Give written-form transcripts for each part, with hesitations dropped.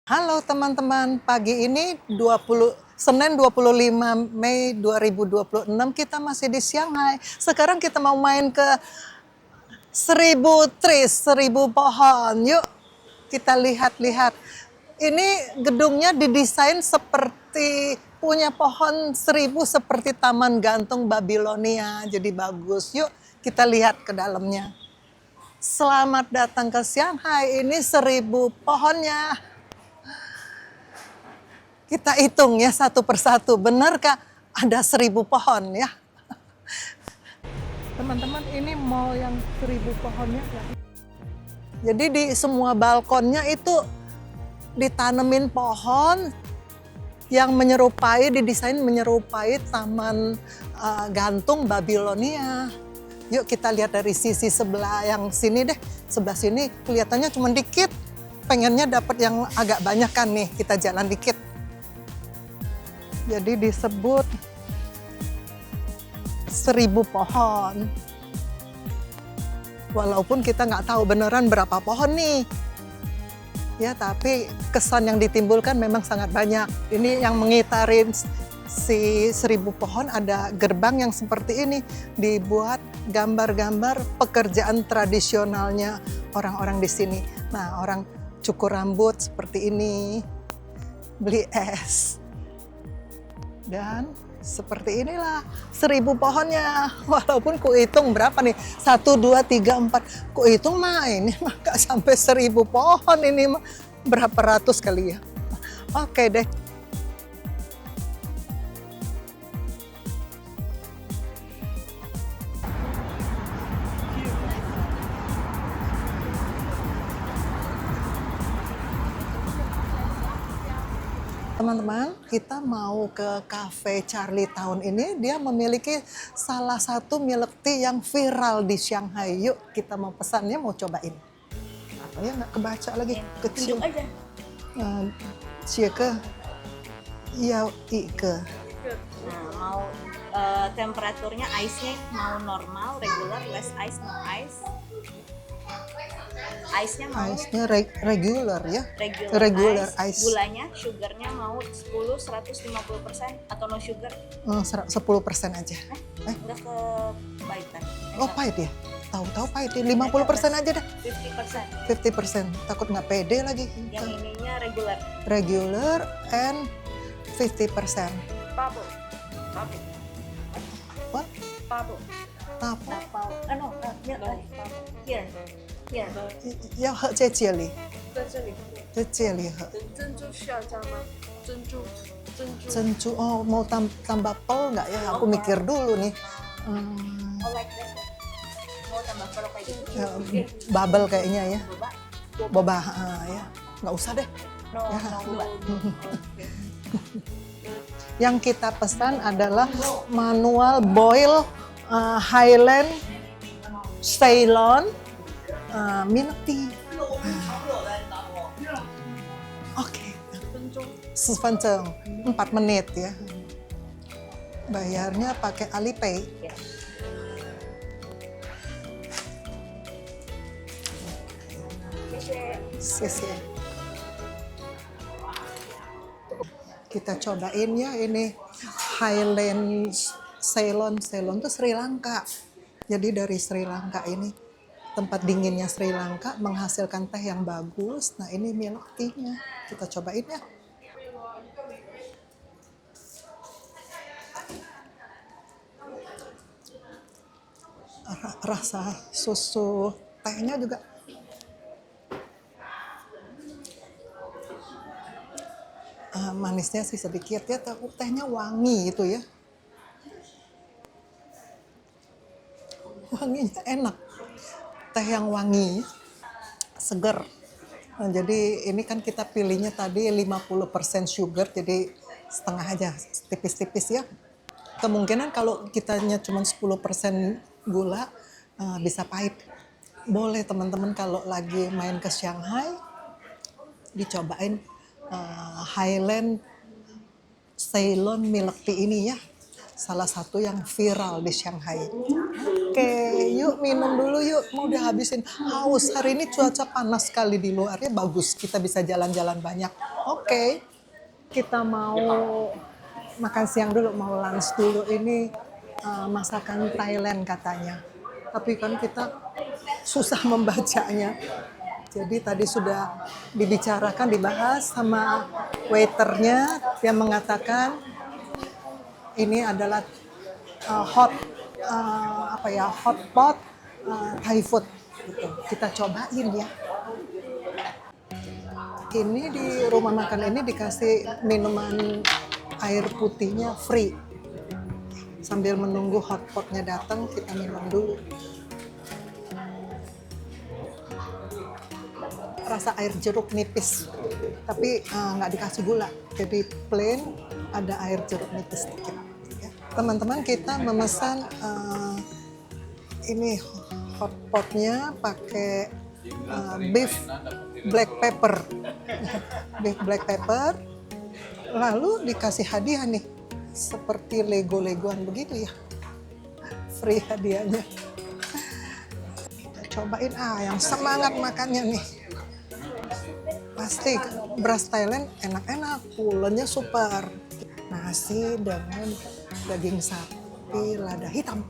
Halo teman-teman, pagi ini Senin 25 Mei 2026 kita masih di Shanghai. Sekarang kita mau main ke 1000 pohon. Yuk kita lihat-lihat. Ini gedungnya didesain seperti punya pohon 1000 seperti Taman Gantung Babilonia. Jadi bagus. Yuk kita lihat ke dalamnya. Selamat datang ke Shanghai. Ini 1000 pohonnya. Kita hitung ya satu persatu. Benarkah ada 1000 pohon ya? Teman-teman, ini mall yang 1000 pohonnya. Jadi di semua balkonnya itu ditanemin pohon yang didesain menyerupai Taman Gantung Babilonia. Yuk kita lihat dari sisi sebelah yang sini deh. Sebelah sini kelihatannya cuma dikit. Pengennya dapat yang agak banyak kan nih. Kita jalan dikit. Jadi disebut 1000 pohon. Walaupun kita nggak tahu beneran berapa pohon nih. Ya, tapi kesan yang ditimbulkan memang sangat banyak. Ini yang mengitarin si 1000 pohon, ada gerbang yang seperti ini. Dibuat gambar-gambar pekerjaan tradisionalnya orang-orang di sini. Nah, orang cukur rambut seperti ini. Beli es. Dan seperti inilah 1000 pohonnya. Walaupun kuhitung berapa nih? 1, 2, 3, 4. Kuhitung mah ini mah gak sampai 1000 pohon ini mah. Berapa ratus kali ya. Oke deh. Teman-teman, kita mau ke cafe Charlie Town ini. Dia memiliki salah satu milk tea yang viral di Shanghai. Yuk, kita mau pesannya, mau cobain. Apa ya, nggak kebaca lagi, kecil. Duduk aja. Sieke, iya ike. Nah, mau temperaturnya ice-nya mau normal, regular, less ice, no ice. Ice-nya mau Ice-nya regular ya. regular ice. Gulanya, sugarnya mau 10, 150% atau no sugar? 10% aja. Enggak ke pahitan. Oh, pahit ya? Tahu-tahu pahit ya. 50% aja dah. 50%. 50%. Takut nggak pede lagi. Yang ininya regular. Regular and 50%. Bubble. Bubble. What? Bubble. Apa? No, milk. Here. Here. 要喝这接里，在这里，在这里喝。珍珠需要加吗？珍珠，珍珠, oh mau tambah pel nggak ya? Aku mikir dulu nih. Oh, like that. Mau tambah kalau kayak gitu. Bubble kayaknya ya. Boba. Boba, ya. Nggak usah deh. No, no boba. Yang kita pesan adalah manual boil Highland Ceylon milk tea. Oke. 10分钟, 4 menit ya. Bayarnya pakai Alipay. Ya. Sisi. Kita cobain ya ini Highland Ceylon. Ceylon itu Sri Lanka. Jadi dari Sri Lanka ini, tempat dinginnya Sri Lanka menghasilkan teh yang bagus. Nah ini milk tea-nya. Kita cobain ya. Rasa susu tehnya juga manisnya sih sedikit ya, tapi tehnya wangi gitu ya. Wanginya enak. Teh yang wangi, seger. Nah, jadi ini kan kita pilihnya tadi 50% sugar, jadi setengah aja, tipis-tipis ya. Kemungkinan kalau kitanya cuma 10% gula, bisa pahit. Boleh teman-teman kalau lagi main ke Shanghai, dicobain Highland Ceylon milk tea ini ya. Salah satu yang viral di Shanghai. Oke, yuk minum dulu yuk. Mau dihabisin. Haus. Hari ini cuaca panas sekali di luarnya, bagus. Kita bisa jalan-jalan banyak. Oke, kita mau makan siang dulu, mau lunch dulu. Ini masakan Thailand katanya. Tapi kan kita susah membacanya. Jadi tadi sudah dibicarakan, dibahas sama waiternya. Dia mengatakan ini adalah hot hot pot Thai food gitu. Kita cobain ya. Ini di rumah makan ini dikasih minuman air putihnya free. Sambil menunggu hot potnya datang, kita minum dulu. Rasa air jeruk nipis, tapi nggak dikasih gula. Jadi plain, ada air jeruk nipis sedikit. Ya. Teman-teman, kita memesan ini hot potnya pakai beef black pepper. Beef black pepper. Lalu dikasih hadiah nih, seperti Lego-legoan begitu ya. Free hadiahnya. Kita cobain, yang semangat makannya nih. Pasti beras Thailand enak-enak, pulennya super. Nasi dengan daging sapi lada hitam.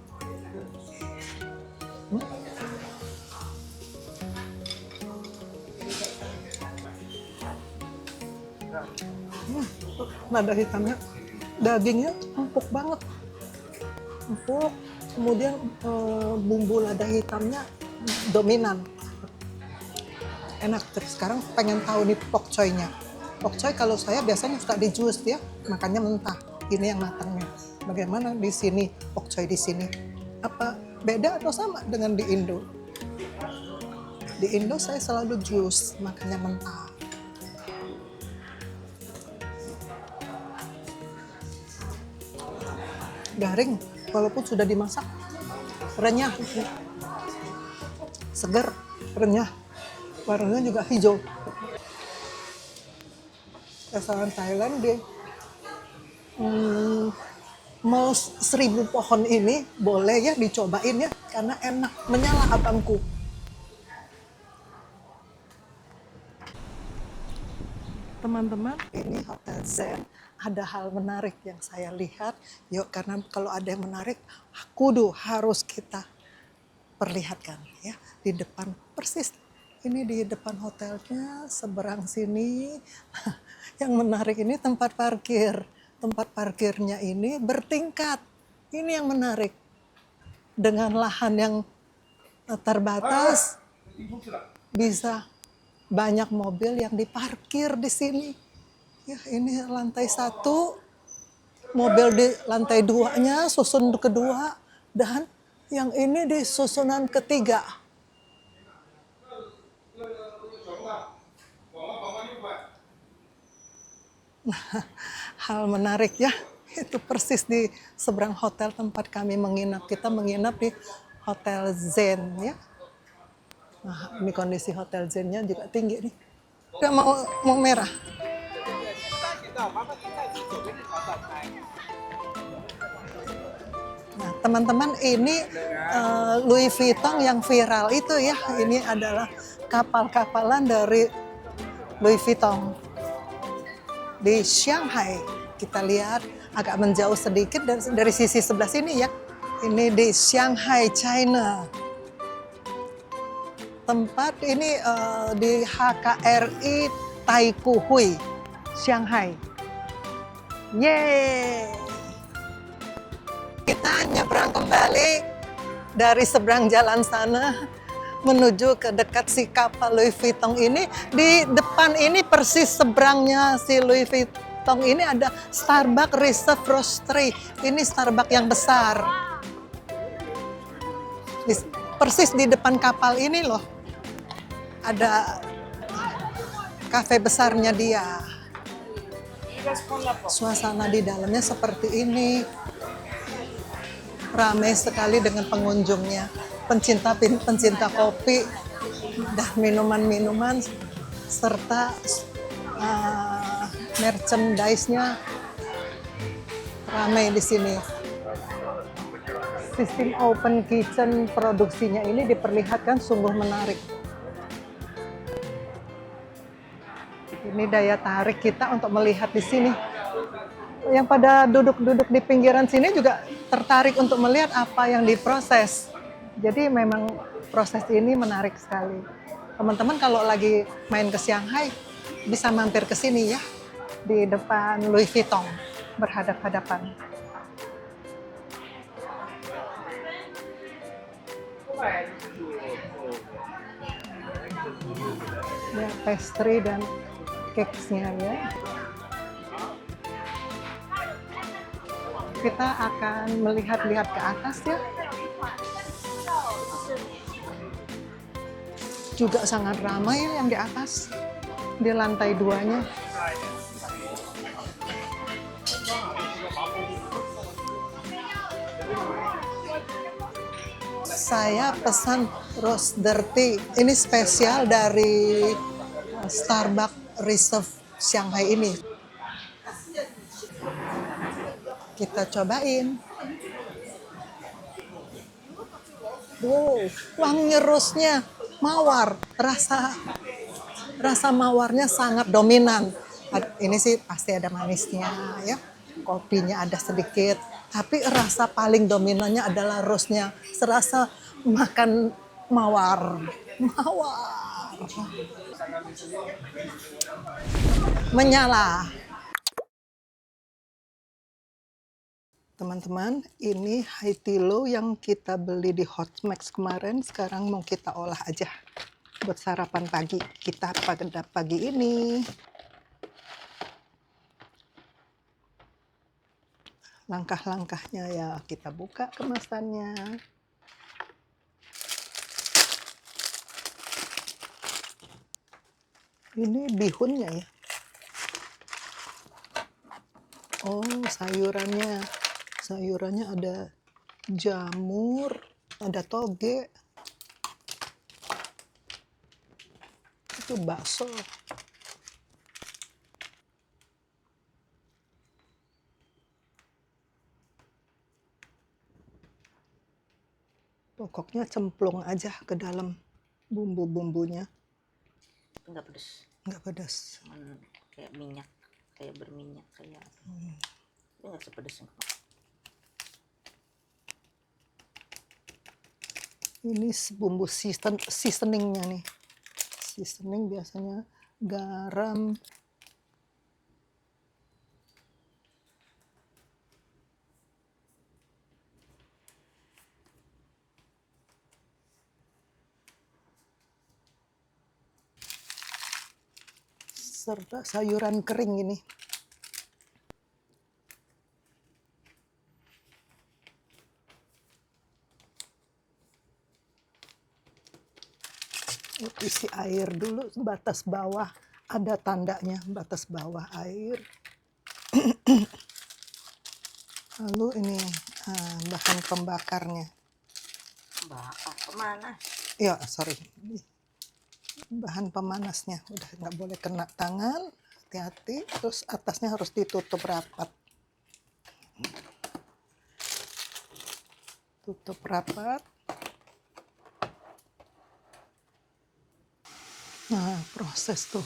Lada hitamnya, dagingnya empuk banget. Empuk, kemudian bumbu lada hitamnya dominan. Enak. Sekarang pengen tahu nih pok choy-nya. Pok choy kalau saya biasanya suka di jus ya, makannya mentah. Ini yang matangnya. Bagaimana di sini pok choy di sini? Apa beda atau sama dengan di Indo? Di Indo saya selalu jus, makannya mentah. Garing, walaupun sudah dimasak, renyah, seger, renyah. Warnanya juga hijau. Restoran Thailand di Mall 1000 Pohon ini boleh ya dicobain ya, karena enak, menyala abangku. Teman-teman, ini Hotel Zen. Ada hal menarik yang saya lihat. Yuk, karena kalau ada yang menarik, kudu harus kita perlihatkan ya di depan persis. Ini di depan hotelnya, seberang sini. Yang menarik ini tempat parkir. Tempat parkirnya ini bertingkat. Ini yang menarik. Dengan lahan yang terbatas, bisa banyak mobil yang diparkir di sini. Ya, ini lantai 1, mobil di lantai 2-nya, susun kedua, dan yang ini di susunan ketiga. Hal menarik ya, itu persis di seberang hotel tempat kami menginap. Kita menginap di Hotel Zen ya. Nah, ini kondisi Hotel Zen-nya juga tinggi nih. Udah mau merah. Nah, teman-teman, ini Louis Vuitton yang viral itu ya. Ini adalah kapal-kapalan dari Louis Vuitton di Shanghai. Kita lihat agak menjauh sedikit dari sisi sebelah sini ya. Ini di Shanghai, China. Tempat ini di HKRI Taikoo Hui, Shanghai. Yeay! Kita nyebrang kembali dari seberang jalan sana menuju ke dekat si kapal Louis Vuitton ini. Di depan ini persis seberangnya si Louis Vuitton ini ada Starbucks Reserve Roastery. Ini Starbucks yang besar. Persis di depan kapal ini loh. Ada kafe besarnya dia. Suasana di dalamnya seperti ini. Ramai sekali dengan pengunjungnya. Pencinta kopi dan minuman-minuman serta merchandise-nya ramai di sini. Sistem open kitchen produksinya ini diperlihatkan sungguh menarik. Ini daya tarik kita untuk melihat di sini. Yang pada duduk-duduk di pinggiran sini juga tertarik untuk melihat apa yang diproses. Jadi memang proses ini menarik sekali. Teman-teman kalau lagi main ke Shanghai bisa mampir ke sini ya, di depan Louis Vuitton berhadap-hadapan. Ya, pastry dan cakes-nya ya. Kita akan melihat-lihat ke atas ya. Juga sangat ramai ya yang di atas, di lantai 2-nya. Saya pesan roast dirty. Ini spesial dari Starbucks Reserve Shanghai ini. Kita cobain. Wow, wangi roastnya mawar. Rasa mawarnya sangat dominan. Ini sih pasti ada manisnya ya. Kopinya ada sedikit. Tapi rasa paling dominannya adalah roastnya. Serasa makan mawar. Mawar. Menyala. Teman-teman, ini Haidilao yang kita beli di Hotmaks kemarin, sekarang mau kita olah aja buat sarapan pagi kita pada pagi ini. Langkah-langkahnya ya kita buka kemasannya. Ini bihunnya ya. Oh, sayurannya. Sayurannya ada jamur, ada toge. Itu bakso. Pokoknya cemplung aja ke dalam bumbu-bumbunya. Enggak pedes. Nggak pedas. Cuman kayak minyak, kayak berminyak, kayak itu nggak sepedes yang Ini bumbu seasoningnya nih. Seasoning biasanya garam, serta sayuran kering ini. Isi air dulu, batas bawah ada tandanya, batas bawah air. Lalu ini bahan pembakarnya. bakar pemanas. Ya, sorry. Bahan pemanasnya udah nggak boleh kena tangan, hati-hati. Terus atasnya harus ditutup rapat. Tutup rapat. Nah, proses tuh.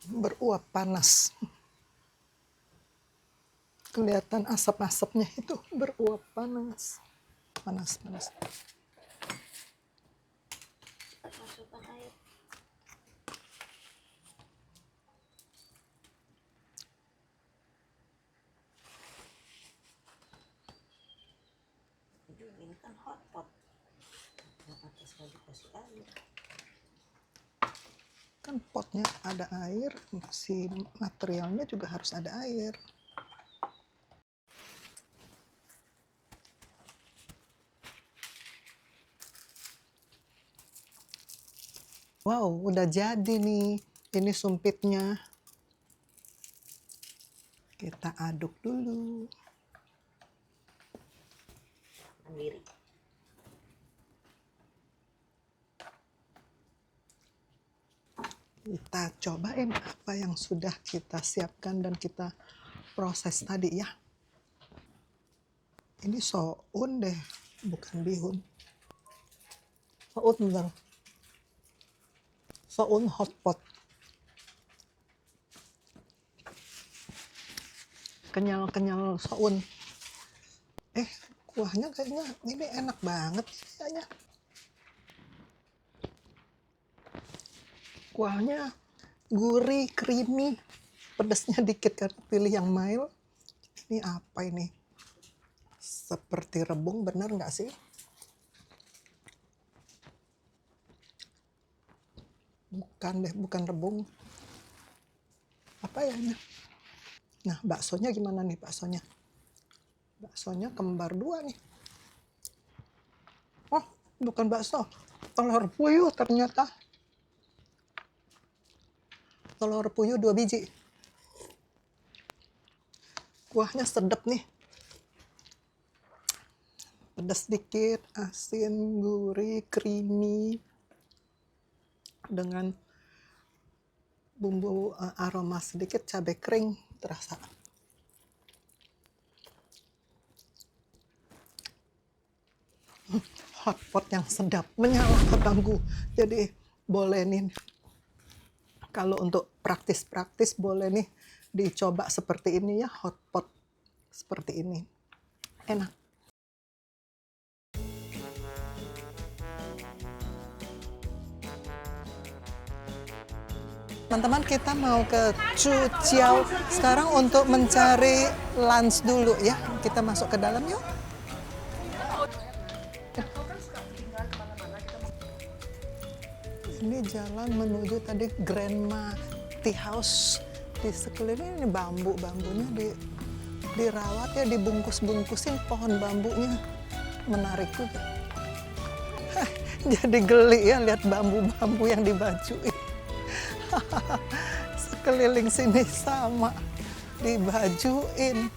Beruap panas. Kelihatan asap-asapnya itu beruap panas. Panas. Masukkan air. Ini kan hot pot. Yang atasnya dikasih air. Kan potnya ada air, si materialnya juga harus ada air. Wow, udah jadi nih. Ini sumpitnya. Kita aduk dulu. Mandiri. Kita cobain apa yang sudah kita siapkan dan kita proses tadi ya. Ini soun deh, bukan bihun. Soun bener. Soun hotpot. Kenyal-kenyal soun. Kuahnya kayaknya ini enak banget kayaknya. Kuahnya gurih, creamy, pedasnya dikit kan, pilih yang mild. Ini apa ini? Seperti rebung, bener nggak sih? Bukan deh, bukan rebung. Apa ya ini? Nah, baksonya gimana nih baksonya? Baksonya kembar dua nih. Oh, bukan bakso. Telur puyuh ternyata. Telur puyuh 2 biji. Kuahnya sedap nih. Pedas dikit, asin, gurih, creamy. Dengan bumbu aroma sedikit cabai kering terasa. Hotpot yang sedap menyala ke bangku. Jadi boleh nih, kalau untuk praktis-praktis boleh nih dicoba seperti ini ya, hotpot seperti ini. Enak. Teman-teman, kita mau ke Chujiao sekarang untuk mencari lunch dulu ya. Kita masuk ke dalam yuk. Ini jalan menuju tadi Grandma Tea House. Di sekeliling ini bambunya dirawat ya, dibungkus-bungkusin pohon bambunya. Menarik juga. Jadi geli ya lihat bambu-bambu yang dibajuin. Sekeliling sini sama dibajuin.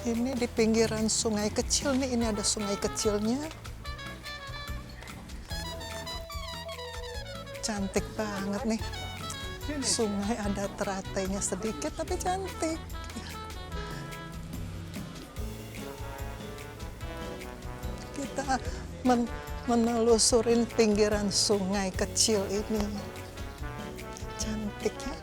Ini di pinggiran sungai kecil nih, ini ada sungai kecilnya. Cantik banget nih. Sungai ada teratainya sedikit tapi cantik. Kita menelusurin pinggiran sungai kecil ini. Cantik ya.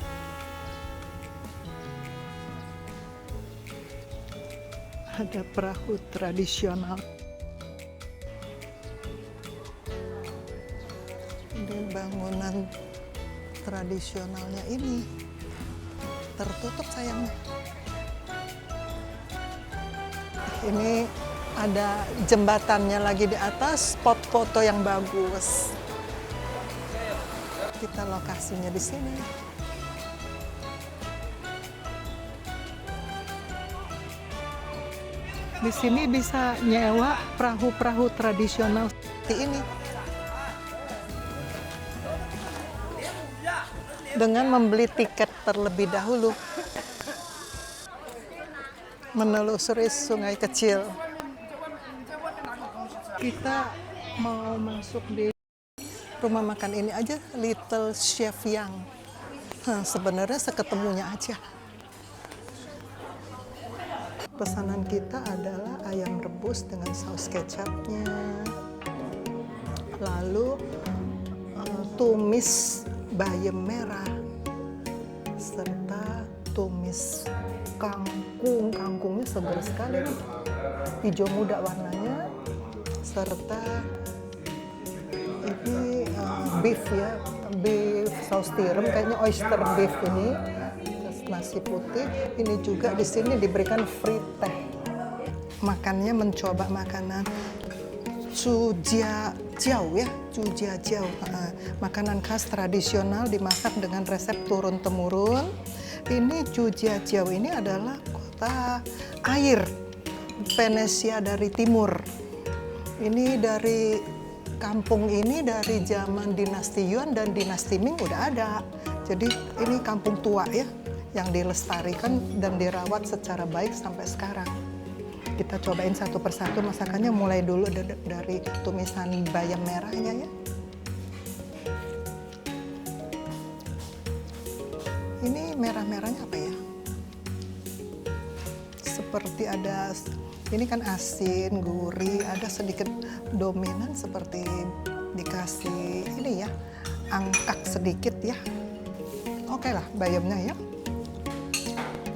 Ada perahu tradisional. Ini bangunan tradisionalnya ini tertutup sayangnya. Ini ada jembatannya lagi di atas, spot foto yang bagus. Kita lokasinya di sini. Di sini bisa nyewa perahu-perahu tradisional seperti ini. Dengan membeli tiket terlebih dahulu. Menelusuri sungai kecil. Kita mau masuk di rumah makan ini aja, Little Chef Yang. Sebenarnya seketemunya aja. Pesanan kita adalah ayam rebus dengan saus kecapnya, lalu tumis bayam merah, serta tumis kangkung. Kangkungnya segar sekali nih, hijau muda warnanya, serta ini beef ya, beef saus tiram, kayaknya oyster beef ini. Nasi putih, ini juga di sini diberikan free teh. Makannya mencoba makanan Chujiao ya, Chujiao. Makanan khas tradisional dimasak dengan resep turun-temurun. Ini Chujiao ini adalah kota air Venesia dari timur. Ini dari kampung ini dari zaman dinasti Yuan dan dinasti Ming udah ada. Jadi ini kampung tua ya, yang dilestarikan dan dirawat secara baik sampai sekarang. Kita cobain satu persatu masakannya, mulai dulu dari tumisan bayam merahnya ya. Ini merah-merahnya apa ya? Seperti ada, ini kan asin, gurih, ada sedikit dominan seperti dikasih ini ya, angkat sedikit ya. Oke lah bayamnya ya.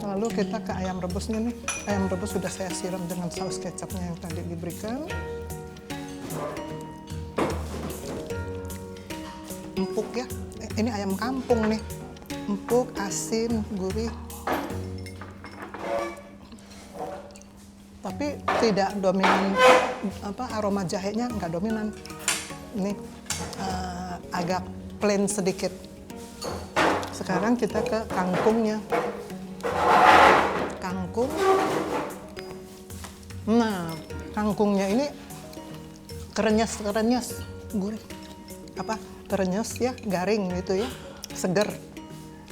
Lalu kita ke ayam rebusnya nih. Ayam rebus sudah saya siram dengan saus kecapnya yang tadi diberikan. Empuk ya. Ini ayam kampung nih. Empuk, asin, gurih. Tapi tidak dominan aroma jahenya nggak dominan. Ini agak plain sedikit. Sekarang kita ke kangkungnya. Kangkung. Nah, kangkungnya ini kerenyes, gurih. Kerenyes ya, garing gitu ya, seger.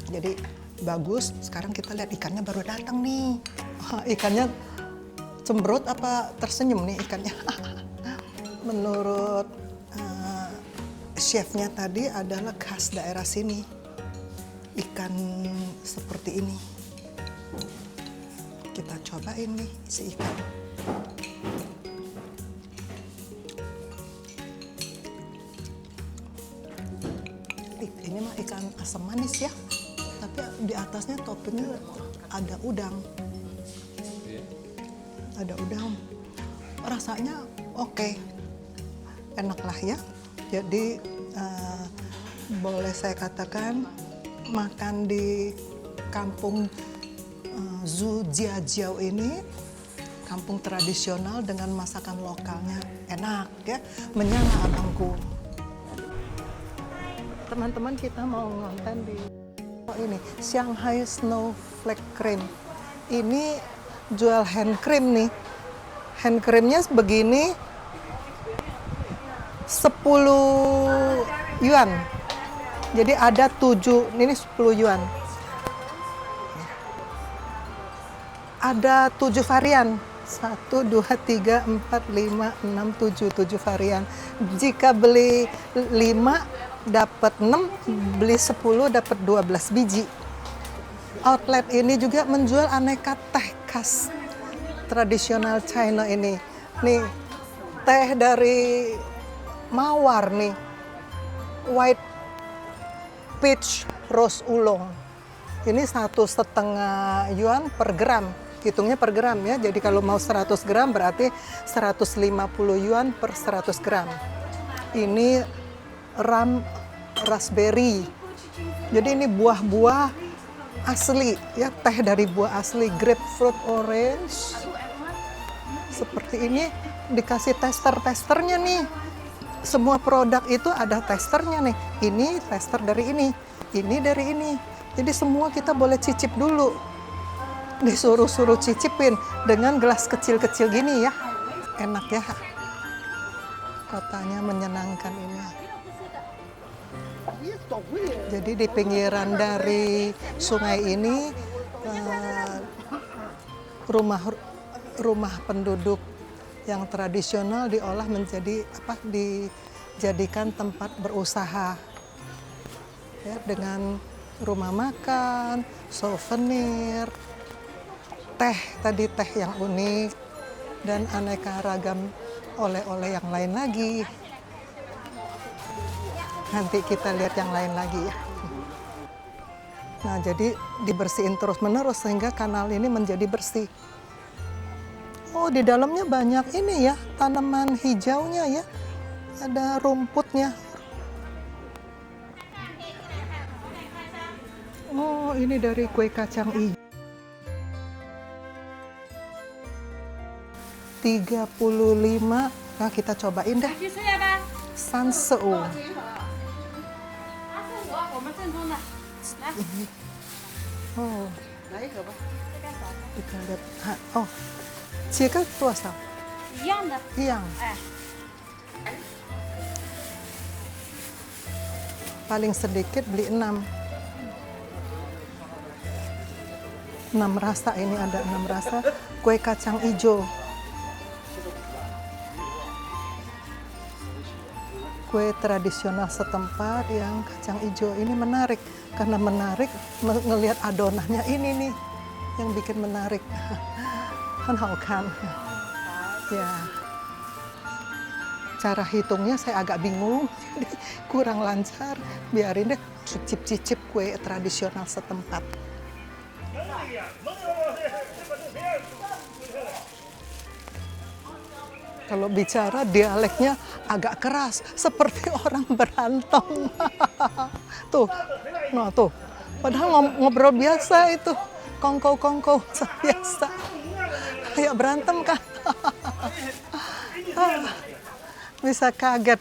Jadi bagus. Sekarang kita lihat ikannya baru datang nih. Ikannya cemberut apa tersenyum nih ikannya. Menurut chefnya tadi adalah khas daerah sini. Ikan seperti ini. Kita cobain nih si ikan. Ini mah ikan asam manis ya. Tapi di atasnya toppingnya ada udang. Ada udang. Rasanya oke. Enak lah ya. Jadi boleh saya katakan makan di kampung Zhujiajiao ini, kampung tradisional dengan masakan lokalnya enak ya, menyala abangku. Teman-teman, kita mau ngonten di ini Shanghai Snowflake Cream. Ini jual hand cream nih. Hand creamnya begini 10 yuan. Jadi ada 7, ini 10 yuan. Ada 7 varian. 1, 2, 3, 4, 5, 6, 7. 7 varian. Jika beli 5, dapat 6, beli 10, dapat 12 biji. Outlet ini juga menjual aneka teh khas tradisional China ini. Nih, teh dari Mawar nih. White peach rose oolong. Ini 1,5 yuan per gram. Hitungnya per gram ya. Jadi kalau mau 100 gram berarti 150 yuan per 100 gram. Ini raspberry. Jadi ini buah-buah asli ya, teh dari buah asli, grapefruit, orange. Seperti ini dikasih tester-testernya nih. Semua produk itu ada testernya nih. Ini tester dari ini dari ini. Jadi semua kita boleh cicip dulu. Disuruh-suruh cicipin dengan gelas kecil-kecil gini ya. Enak ya. Kotanya menyenangkan ini. Jadi di pinggiran dari sungai ini rumah penduduk yang tradisional diolah menjadi dijadikan tempat berusaha ya, dengan rumah makan, souvenir, teh yang unik, dan aneka ragam oleh-oleh yang lain lagi. Nanti kita lihat yang lain lagi ya. Nah, jadi dibersihin terus-menerus sehingga kanal ini menjadi bersih. Oh, di dalamnya banyak ini ya, tanaman hijaunya ya. Ada rumputnya. Oh, ini dari kue kacang hijau. 35. Nah, kita cobain dah. Sanseu. Oh. Kita lihat. Oh. 几个多少？一样的。一样。Paling sedikit beli 6. 6 rasa, ini ada 6 rasa kue kacang hijau. kue tradisional setempat yang kacang hijau ini menarik. Karena menarik ngelihat adonannya ini nih yang bikin menarik. Kan. Ya. Cara hitungnya saya agak bingung, jadi kurang lancar. Biarin deh cicip-cicip kue tradisional setempat. Kalau bicara dialeknya agak keras, seperti orang berantem. Tuh, nah tuh. Padahal ngobrol biasa itu, kongkow biasa. Kayak berantem kan? Bisa kaget.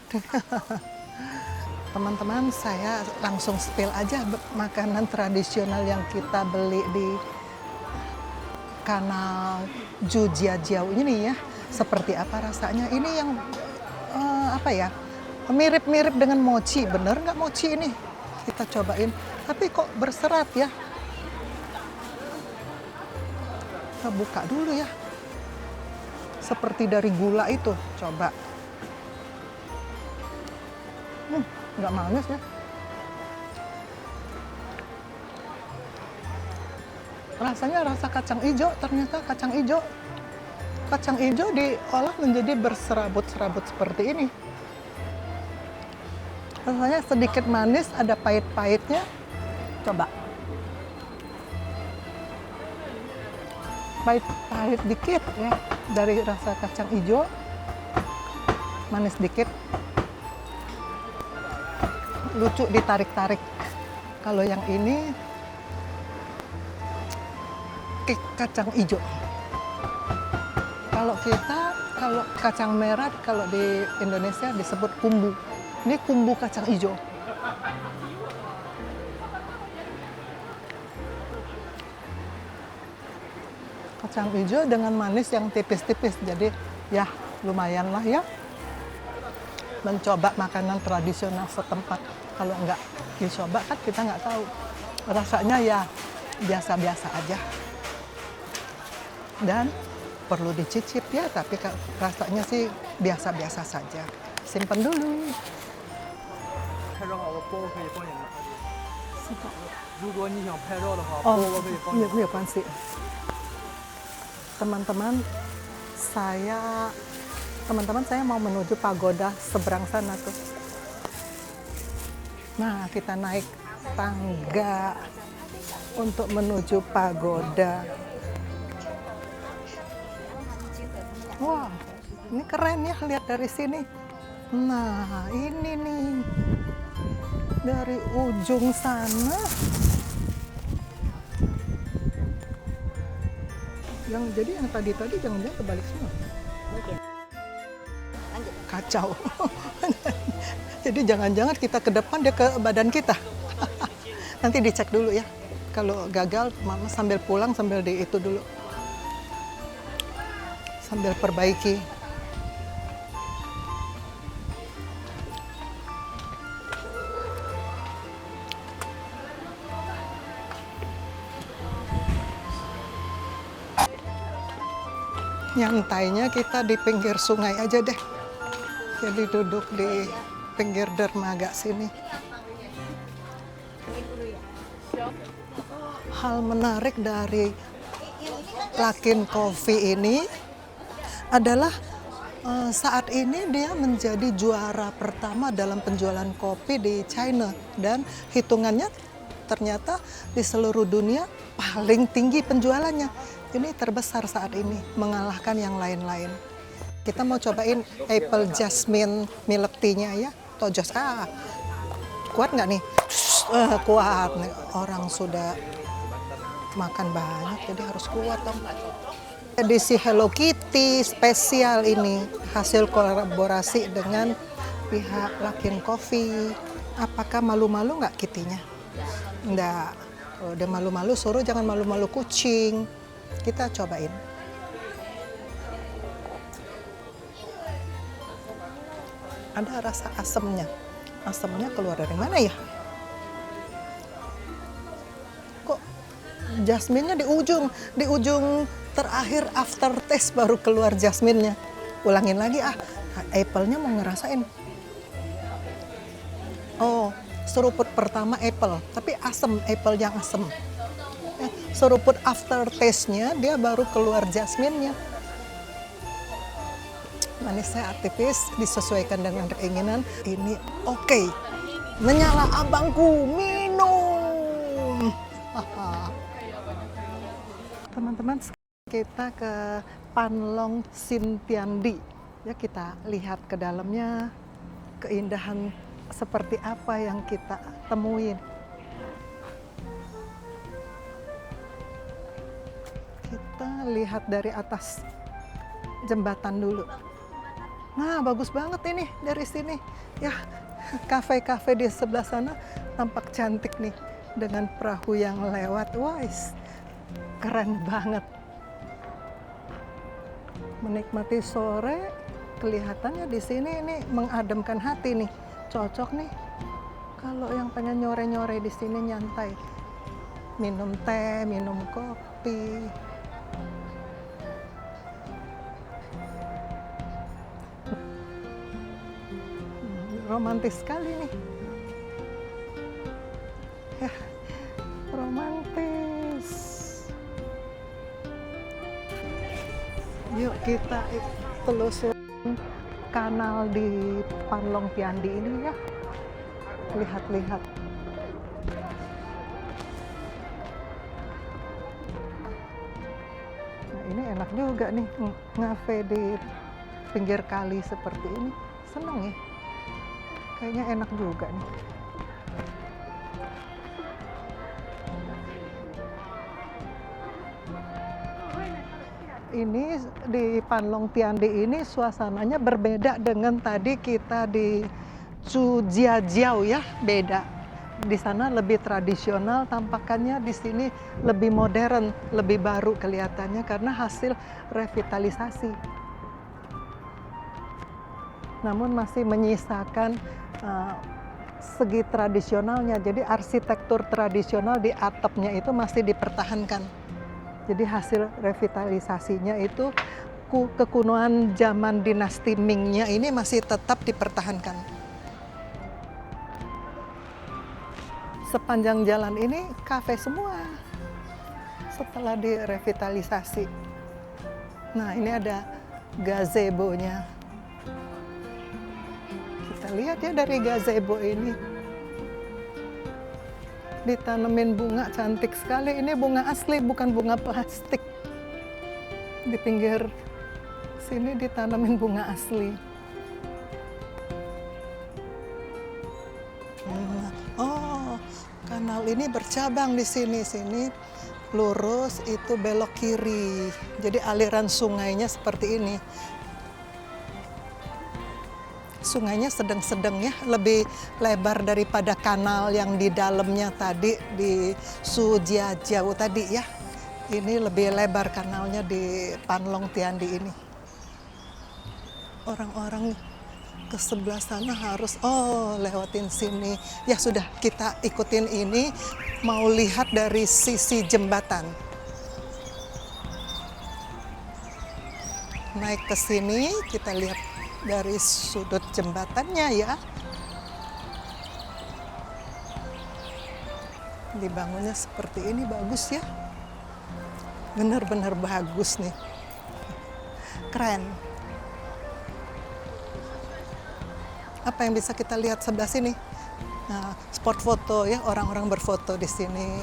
Teman-teman, saya langsung spill aja makanan tradisional yang kita beli di kanal Jujiajiao ini ya. Seperti apa rasanya? Ini yang apa ya? Mirip-mirip dengan mochi. Bener nggak mochi ini? Kita cobain. Tapi kok berserat ya? Kita buka dulu ya. Seperti dari gula itu. Coba. Nggak manis ya. Rasanya rasa kacang hijau. Ternyata kacang hijau. Kacang hijau diolah menjadi berserabut-serabut seperti ini. Rasanya sedikit manis, ada pahit-pahitnya. Coba. Pahit-pahit dikit ya dari rasa kacang hijau. Manis dikit. Lucu ditarik-tarik. Kalau yang ini kacang hijau. Kalau kacang merah, kalau di Indonesia disebut kumbu. Ini kumbu kacang hijau. Kacang hijau dengan manis yang tipis-tipis. Jadi ya lumayan lah ya. Mencoba makanan tradisional setempat. Kalau nggak dicoba kan kita nggak tahu. Rasanya ya biasa-biasa aja. Dan perlu dicicip ya, tapi rasanya sih biasa-biasa saja. Simpen dulu. 拍照好，我波可以帮你拿。如果你想拍照的话， Oh, 波可以帮你。 iya sih. Teman-teman saya mau menuju pagoda seberang sana tuh. Nah, kita naik tangga untuk menuju pagoda. Wah, ini keren ya lihat dari sini. Nah, ini nih. Dari ujung sana. Jadi yang tadi jangan-jangan kebalik semua. Kacau. Jadi jangan-jangan kita ke depan, dia ke badan kita. Nanti dicek dulu ya. Kalau gagal, Mama sambil pulang sambil di itu dulu. Sambil perbaiki. Nyantainya kita di pinggir sungai aja deh. Jadi duduk di pinggir dermaga sini. Hal menarik dari Luckin Coffee ini adalah saat ini dia menjadi juara pertama dalam penjualan kopi di China. Dan hitungannya ternyata di seluruh dunia paling tinggi penjualannya. Ini terbesar saat ini, mengalahkan yang lain-lain. Kita mau cobain apple jasmine milk tea-nya ya. Tojos, kuat nggak nih? Kuat nih. Orang sudah makan banyak, jadi harus kuat dong. Edisi Hello Kitty spesial ini, hasil kolaborasi dengan pihak Luckin Coffee. Apakah malu-malu nggak Kitty-nya? Nggak. Kalau udah malu-malu, suruh jangan malu-malu kucing. Kita cobain. Ada rasa asamnya. Asamnya keluar dari mana ya? Kok jasminnya di ujung terakhir aftertaste baru keluar jasminnya. Ulangin lagi apple-nya mau ngerasain. Oh, seruput pertama apple, tapi asem, apple yang asem. Seruput aftertaste-nya dia baru keluar jasminnya. Manisnya artifis, disesuaikan dengan keinginan. Ini oke. Menyala abangku, minum. Teman-teman, kita ke Panlong Sintiandi. Ya, kita lihat ke dalamnya, keindahan seperti apa yang kita temuin. Kita lihat dari atas jembatan dulu. Nah, bagus banget ini dari sini. Ya, kafe-kafe di sebelah sana tampak cantik nih dengan perahu yang lewat. Wah, keren banget. Menikmati sore, kelihatannya di sini ini mengademkan hati nih. Cocok nih kalau yang pengen nyore-nyore di sini nyantai. Minum teh, minum kopi. Romantis sekali nih. Ya, romantis. Yuk kita telusuri kanal di Panlong Tiandi ini ya. Lihat-lihat. Nah, ini enak juga nih ngafe di pinggir kali seperti ini. Seneng ya. Kayaknya enak juga nih. Ini di Panlong Tiandi ini suasananya berbeda dengan tadi kita di Cujiajiao ya, beda. Di sana lebih tradisional, tampakannya di sini lebih modern, lebih baru kelihatannya karena hasil revitalisasi. Namun masih menyisakan segi tradisionalnya, jadi arsitektur tradisional di atapnya itu masih dipertahankan. Jadi hasil revitalisasinya itu kekunoan zaman dinasti Ming-nya ini masih tetap dipertahankan. Sepanjang jalan ini kafe semua setelah direvitalisasi. Nah, ini ada gazebo-nya. Kita lihat ya dari gazebo ini. Ditanemin bunga cantik sekali. Ini bunga asli, bukan bunga plastik. Di pinggir sini ditanemin bunga asli. Oh, kanal ini bercabang di sini. Sini lurus, itu belok kiri. Jadi aliran sungainya seperti ini. Sungainya sedang-sedang ya, lebih lebar daripada kanal yang di dalamnya tadi di Cujiajiao tadi ya. Ini lebih lebar kanalnya di Panlong Tiandi ini. Orang-orang ke sebelah sana harus lewatin sini. Ya sudah, kita ikutin ini, mau lihat dari sisi jembatan. Naik ke sini, kita lihat dari sudut jembatannya ya. Dibangunnya seperti ini, bagus ya. Benar-benar bagus nih. Keren. Apa yang bisa kita lihat sebelah sini? Nah, spot foto ya, orang-orang berfoto di sini.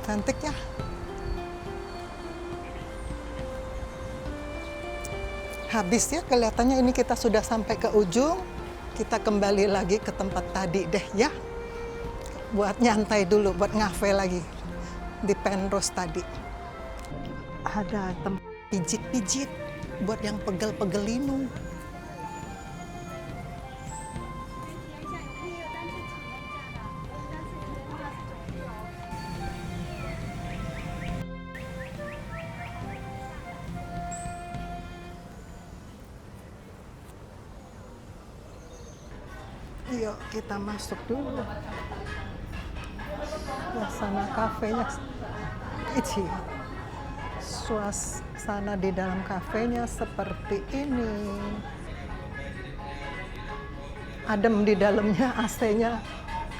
Cantik ya. Habis ya kelihatannya, ini kita sudah sampai ke ujung. Kita kembali lagi ke tempat tadi deh ya. Buat nyantai dulu, buat ngafe lagi di Penrose tadi. Ada tempat pijit-pijit buat yang pegel-pegel linu. Yuk kita masuk dulu. Suasana kafenya Ichi. Suasana di dalam kafenya seperti ini. Adem di dalamnya, AC-nya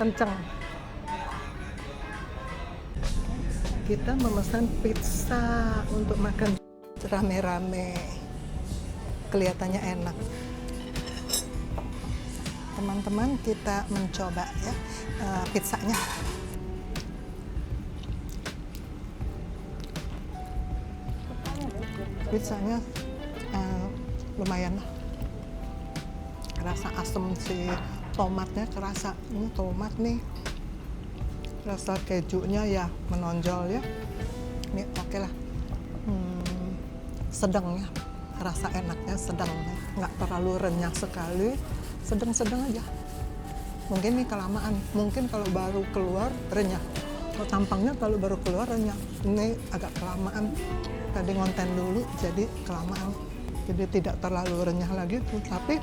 kenceng. Kita memesan pizza untuk makan rame-rame. Kelihatannya enak. Teman-teman, kita mencoba ya pizzanya. Pizzanya lumayan lah. Rasa asam si tomatnya kerasa. Ini tomat nih. Rasa kejunya ya menonjol ya. Ini oke lah. Sedang ya. Rasa enaknya sedang. Nggak terlalu renyah sekali. Sedang-sedang aja. Mungkin nih kelamaan. Mungkin kalau baru keluar renyah. Kalau tampangnya kalau baru keluar renyah. Ini agak kelamaan. Tadi ngonten dulu jadi kelamaan. Jadi tidak terlalu renyah lagi tuh. Tapi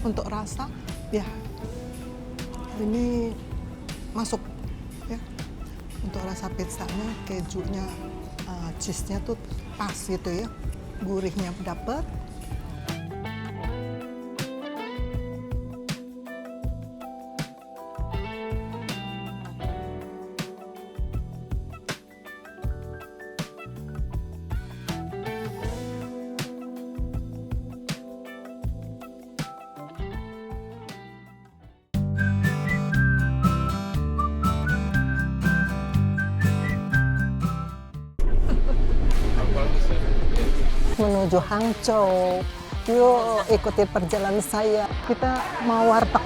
untuk rasa ya ini masuk ya. Untuk rasa pizzanya, kejunya, cheese-nya tuh pas gitu ya. Gurihnya dapet. Menuju Hangzhou. Yuk ikuti perjalanan saya. Kita mau warteg.